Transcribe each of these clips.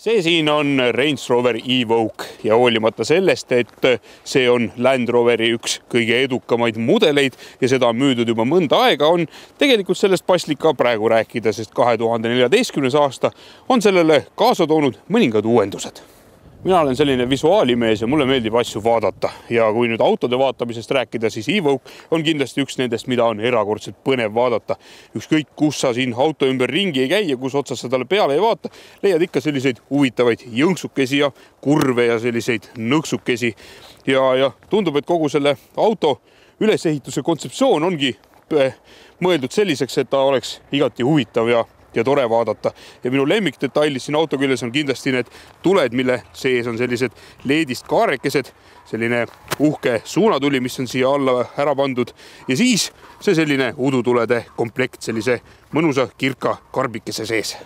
See siin on Range Rover Evoque ja hoolimata sellest, et see on Land Roveri üks kõige edukamaid mudeleid ja seda on müüdud juba mõnda aega, on tegelikult sellest paslik ka praegu rääkida, sest 2014. aasta on sellele kaasa toonud mõningad uuendused. Mina olen selline visuaalimees ja mulle meeldib asju vaadata ja kui nüüd autode vaatamisest rääkida, siis Evoque on kindlasti üks nendest, mida on erakordselt põnev vaadata. Ükskõik, kus sa siin auto ümber ringi ei käi ja kus otsas sa talle peale ei vaata, leiad ikka selliseid huvitavaid jõnksukesi ja kurve ja selliseid nõksukesi. Ja tundub, et kogu selle auto ülesehituse kontseptsioon ongi mõeldud selliseks, et ta oleks igati huvitav ja tore vaadata. Ja minu lemmikdetailis siin auto küljes on kindlasti need tuled, mille sees on sellised leedist kaarekesed, selline uhke suunatuli, mis on siia alla ära pandud ja siis see selline udutulede komplekt sellise mõnusa kirka karbikese sees.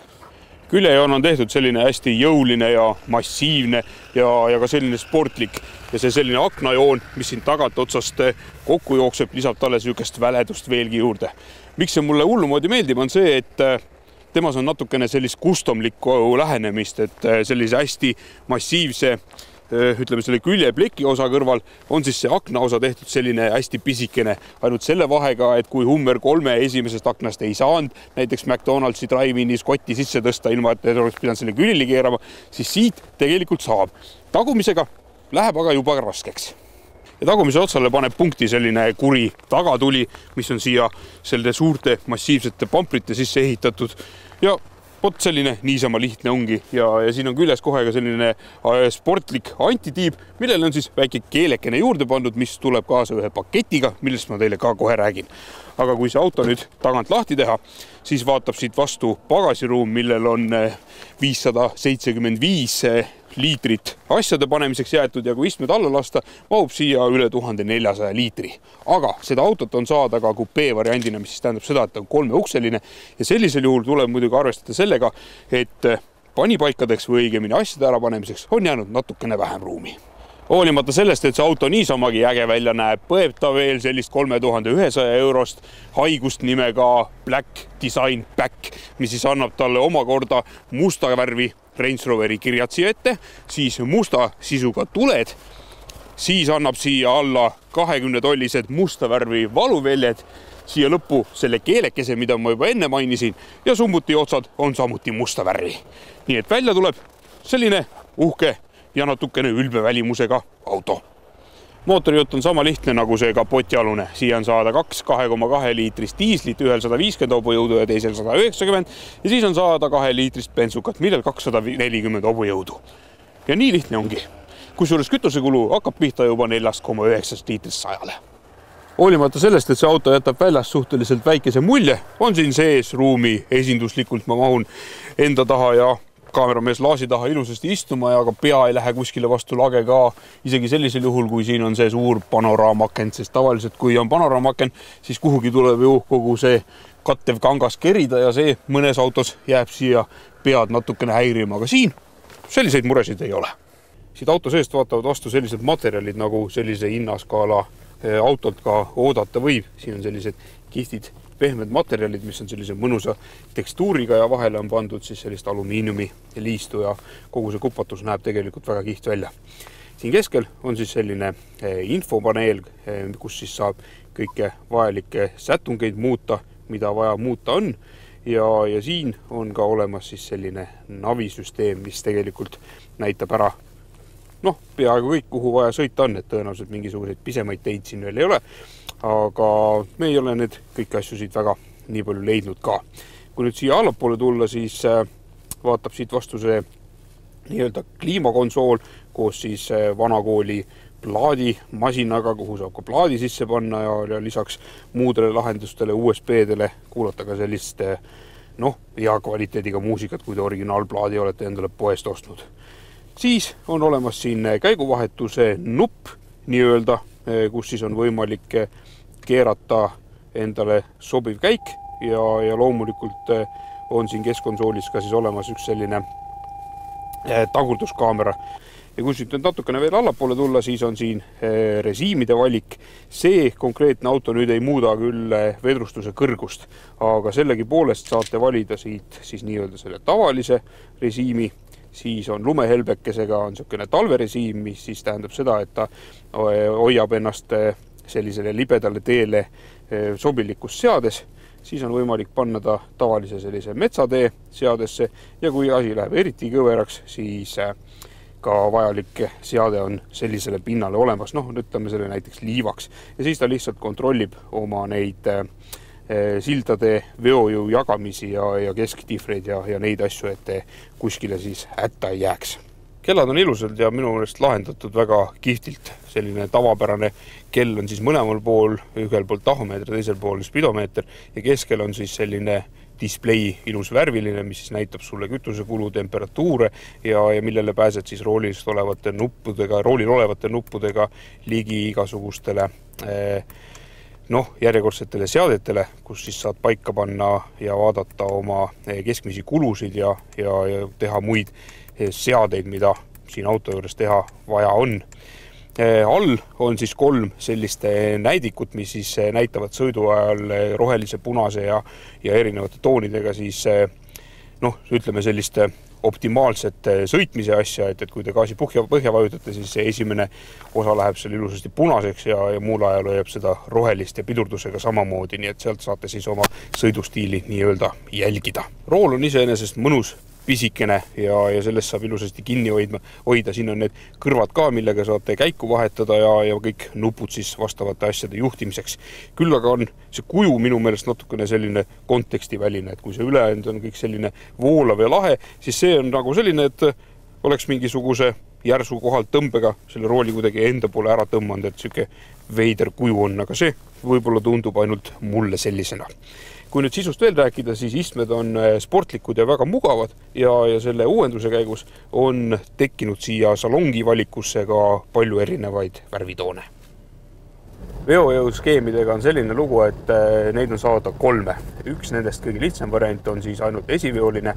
Küljejoon on tehtud selline hästi jõuline ja massiivne ja ka selline sportlik ja see selline aknajoon, mis siin tagant otsast kokku jookseb, lisab talle sükest väledust veelgi juurde. Miks see mulle hullumoodi meeldib, on see, et temas on natukene sellist customlikku lähenemist, et sellise hästi massiivse, ütleme selle küljepleki osa kõrval on siis see aknaosa tehtud selline hästi pisikene, ainult selle vahega, et kui Hummer 3 esimesest aknast ei saanud näiteks McDonaldsi drive-inis kotti sisse tõsta, ilma et oleks pidanud selle külili keerama, siis siit tegelikult saab. Tagumisega läheb aga juba raskeks. Ja tagumise otsale paneb punkti selline kuri tagatuli, mis on siia selle suurte massiivsete pamprite sisse ehitatud. Ja vot selline niisama lihtne ongi. Ja siin on küljes kohe ka selline sportlik antitiib, millel on siis väike keelekene juurde pandud, mis tuleb kaasa ühe paketiga, millest ma teile ka kohe räägin. Aga kui see auto nüüd tagant lahti teha, siis vaatab siit vastu pagasiruum, millel on 575 liitrit asjade panemiseks jäetud ja kui istmed alla lasta, mahub siia üle 1400 liitri. Aga seda autot on saada ka kupee variandina, mis siis tähendab seda, et on 3-ukseline ja sellisel juhul tuleb muidugi arvestada sellega, et panipaikadeks või õigemini asjade ärapanemiseks on jäänud natukene vähem ruumi. Hoolimata sellest, et see auto niisamagi äge välja näeb, põeb ta veel sellist 3100 eurost haigust nimega Black Design Back, mis siis annab talle omakorda musta värvi Range Roveri kirjad siia ette, siis musta sisuga tuled, siis annab siia alla 20-tollised musta värvi valuväljed, siia lõppu selle keelekese, mida ma juba enne mainisin, ja summuti otsad on samuti musta värvi. Nii et välja tuleb selline uhke ja natukene ülbe välimusega auto. Mootorijutt on sama lihtne nagu see kapotialune. Siia on saada 2,2 liitrist diislit, ühel 150 hobujõudu ja teisel 190 ja siis on saada 2 liitrist bensukat, millel 240 hobujõudu. Ja nii lihtne ongi. Kusjuures kütusekulu hakkab pihta juba 4,9 liitrist 100-le. Hoolimata sellest, et see auto jätab väljas suhteliselt väikese mulje, on siin sees ruumi esinduslikult. Ma mahun enda taha ja kaameramees laasi taha ilusasti istuma ja ka pea ei lähe kuskile vastu lage ka, isegi sellisel juhul, kui siin on see suur panoraamaken, sest tavaliselt kui on panoraamaken, siis kuhugi tuleb ju kogu see kattev kangas kerida ja see mõnes autos jääb siia pead natukene häirima, aga siin selliseid muresid ei ole. Siit auto seest vaatavad vastu sellised materjalid, nagu sellise hinnaskaala autolt ka oodata võib. Siin on sellised kihtid pehmed materjalid, mis on sellise mõnusa tekstuuriga ja vahele on pandud siis sellist alumiiniumi liistu ja kogu see kupatus näeb tegelikult väga kiht välja. Siin keskel on siis selline infopaneel, kus siis saab kõike vajalikke sätungeid muuta, mida vaja muuta on. Ja siin on ka olemas siis selline navisüsteem, mis tegelikult näitab ära peaaegu kõik, kuhu vaja sõita on, et tõenäoliselt mingisuguseid pisemaid teid siin veel ei ole. Aga me ei ole need kõik asju siit väga nii palju leidnud ka. Kui nüüd siia allapoole tulla, siis vaatab siit vastu see nii-öelda kliimakonsool koos siis vanakooli plaadimasinaga, kuhu saab ka plaadi sisse panna ja lisaks muudele lahendustele USB-dele kuulata ka sellist hea kvaliteediga muusikat, kui te originaalplaadi olete endale poest ostnud. Siis on olemas siin käiguvahetuse nupp nii-öelda, kus siis on võimalik keerata endale sobiv käik ja loomulikult on siin keskkonsoolis ka siis olemas üks selline tagurduskaamera. Ja kui nüüd natukene veel allapoole tulla, siis on siin resiimide valik. See konkreetne auto nüüd ei muuda küll vedrustuse kõrgust, aga sellegi poolest saate valida siit siis nii-öelda selle tavalise resiimi. Siis on lumehelbekesega on niisugune talveresiim, mis siis tähendab seda, et ta hoiab ennast sellisele libedale teele sobilikus seades. Siis on võimalik panna ta tavalise sellise metsatee seadesse ja kui asi läheb eriti kõveraks, siis ka vajalik seade on sellisele pinnale olemas, ütleme selle näiteks liivaks. Ja siis ta lihtsalt kontrollib oma neid sildade veojõu jagamisi ja kesktihvreid ja neid asju, et kuskile siis hätta ei jääks. Kellad on ilusad ja minu meelest lahendatud väga kihvtilt. Selline tavapärane kell on siis mõlemal pool, ühel pool tahomeeter, teisel pool spidomeeter ja keskel on siis selline display ilus värviline, mis siis näitab sulle kütusekulu, temperatuure ja millele pääsed siis roolil olevate nuppudega ligi igasugustele järjekordsetele seadetele, kus siis saad paika panna ja vaadata oma keskmisi kulusid ja teha muid seadeid, mida siin auto juures teha vaja on. All on siis 3 selliste näidikut, mis siis näitavad sõidu ajal rohelise, punase ja erinevate toonidega siis ütleme selliste optimaalset sõitmise asja, et kui te gaasi põhja vajutate, siis see esimene osa läheb seal ilusasti punaseks ja muul ajal hoiab seda rohelist ja pidurdusega samamoodi, nii et sealt saate siis oma sõidustiili nii-öelda jälgida. Rool on iseenesest mõnus, pisikene ja sellest saab ilusasti kinni hoida. Siin on need kõrvad ka, millega saate käiku vahetada ja kõik nupud siis vastavate asjade juhtimiseks. Küll aga on see kuju minu meelest natukene selline kontekstiväline, et kui see ülejäänud on kõik selline voolav ja lahe, siis see on nagu selline, et oleks mingisuguse järsu kohalt tõmbega selle rooli kuidagi enda poole ära tõmmanud, et siuke veider kuju on, aga see võib-olla tundub ainult mulle sellisena. Kui nüüd sisust veel rääkida, siis istmed on sportlikud ja väga mugavad ja selle uuenduse käigus on tekkinud siia salongi valikusse ka palju erinevaid värvitoone. Veojõuskeemidega on selline lugu, et neid on saada 3. Üks nendest kõige lihtsam variant on siis ainult esiveoline.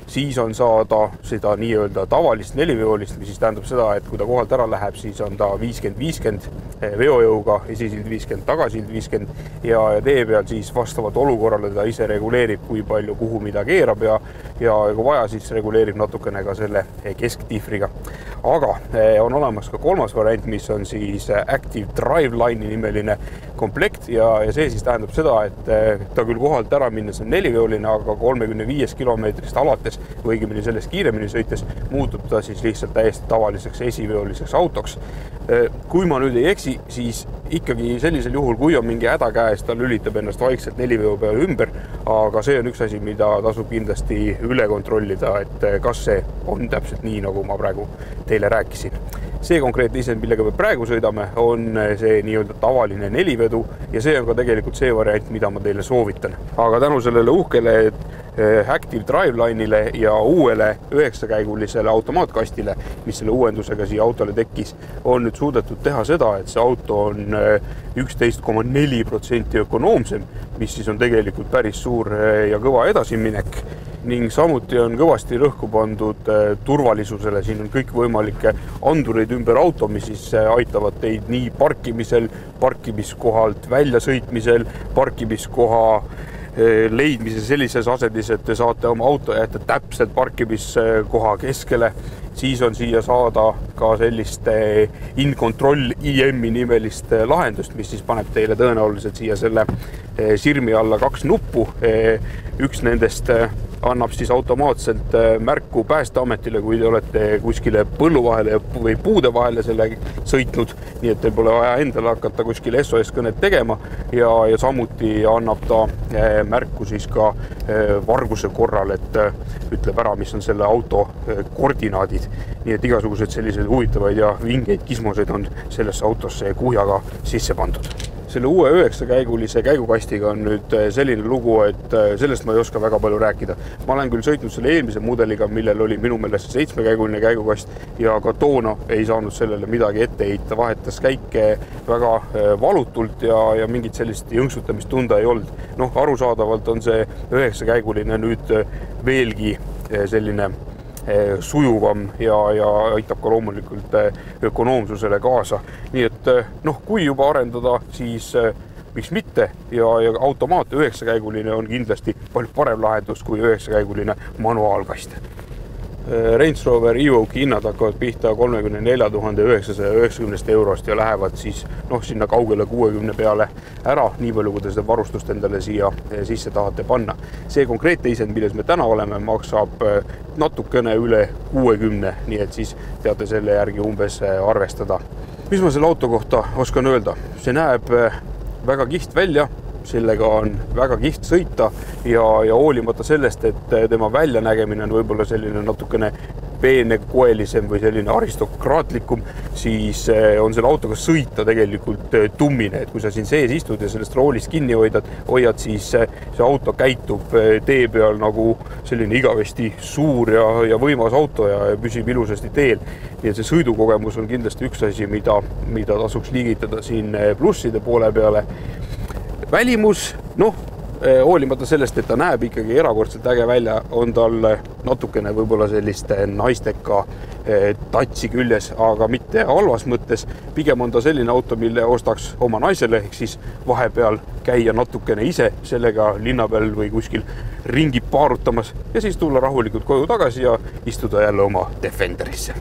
Siis on saada seda nii-öelda tavalist 4-veolist, mis siis tähendab seda, et kui ta kohalt ära läheb, siis on ta 50-50 veojõuga, esisild 50, tagasild 50 ja tee peal siis vastavalt olukorrale ta ise reguleerib, kui palju kuhu mida keerab ja kui vaja, siis reguleerib natukene ka selle kesktihvriga. Aga on olemas ka 3. variant, mis on siis Active Driveline'i nimeline komplekt ja see siis tähendab seda, et ta küll kohalt ära minnes on 4-veoline, aga 35 kilomeetrist alates või õigemini sellest kiiremini sõites muutub ta siis lihtsalt täiesti tavaliseks esiveoliseks autoks. Kui ma nüüd ei eksi, siis ikkagi sellisel juhul, kui on mingi häda käes, ta lülitab ennast vaikselt 4-veo peale ümber, aga see on üks asi, mida tasub kindlasti üle kontrollida, et kas see on täpselt nii, nagu ma praegu teile rääkisin. See konkreetne isend, millega me praegu sõidame, on see nii-öelda tavaline 4-vedu ja see on ka tegelikult see variant, mida ma teile soovitan. Aga tänu sellele uhkele Active Driveline'ile ja uuele 9-käigulisele automaatkastile, mis selle uuendusega siia autole tekkis, on nüüd suudetud teha seda, et see auto on 11,4% ökonoomsem, mis siis on tegelikult päris suur ja kõva edasiminek. Ning samuti on kõvasti rõhku pandud turvalisusele. Siin on kõik võimalikke andureid ümber auto, mis siis aitavad teid nii parkimisel, parkimiskohalt välja sõitmisel, parkimiskoha leidmise sellises asendis, et te saate oma auto jätta täpselt parkimiskoha keskele. Siis on siia saada ka sellist InControl IM-i nimelist lahendust, mis siis paneb teile tõenäoliselt siia selle sirmi alla 2 nuppu. Üks nendest annab siis automaatselt märku Päästeametile, kui te olete kuskile põllu vahele või puude vahele selle sõitnud, nii et teil pole vaja endale hakata kuskile SOS-kõnet tegema ja samuti annab ta märku siis ka varguse korral, et ütleb ära, mis on selle auto koordinaadid. Nii et igasugused sellised huvitavaid ja vingeid kismoseid on sellesse autosse kuhjaga sisse pandud. Selle uue 9-käigulise käigukastiga on nüüd selline lugu, et sellest ma ei oska väga palju rääkida. Ma olen küll sõitnud selle eelmise mudeliga, millel oli minu meelest 7-käiguline käigukast ja ka toona ei saanud sellele midagi ette heita. Vahetas käike väga valutult ja mingit sellist jõnksutamist tunda ei olnud. Arusaadavalt on see 9-käiguline nüüd veelgi selline sujuvam ja aitab ka loomulikult ökonoomsusele kaasa. Nii et kui juba arendada, siis miks mitte ja automaat 9-käiguline on kindlasti palju parem lahendus kui 9-käiguline manuaalkast. Range Rover Evoque'i hinnad hakkavad pihta 34 990 eurost ja lähevad siis sinna kaugele 60 peale ära, nii palju, kui te seda varustust endale siia sisse tahate panna. See konkreetne isend, milles me täna oleme, maksab natukene üle 60, nii et siis teate selle järgi umbes arvestada. Mis ma selle auto kohta oskan öelda? See näeb väga kiht välja, sellega on väga kiht sõita ja hoolimata sellest, et tema väljanägemine on võib-olla selline natukene peenekoelisem või selline aristokraatlikum, siis on selle autoga sõita tegelikult tummine, et kui sa siin sees istud ja sellest roolist kinni hoiad, siis see auto käitub tee peal nagu selline igavesti suur ja võimas auto ja püsib ilusasti teel. Nii et see sõidukogemus on kindlasti üks asi, mida tasuks liigitada siin plusside poole peale. Välimus, hoolimata sellest, et ta näeb ikkagi erakordselt äge välja, on tal natukene võib-olla sellist naisteka tatsi küljes, aga mitte halvas mõttes. Pigem on ta selline auto, mille ostaks oma naisele, ehk siis vahepeal käia natukene ise sellega linna peal või kuskil ringi paarutamas ja siis tulla rahulikult koju tagasi ja istuda jälle oma Defenderisse.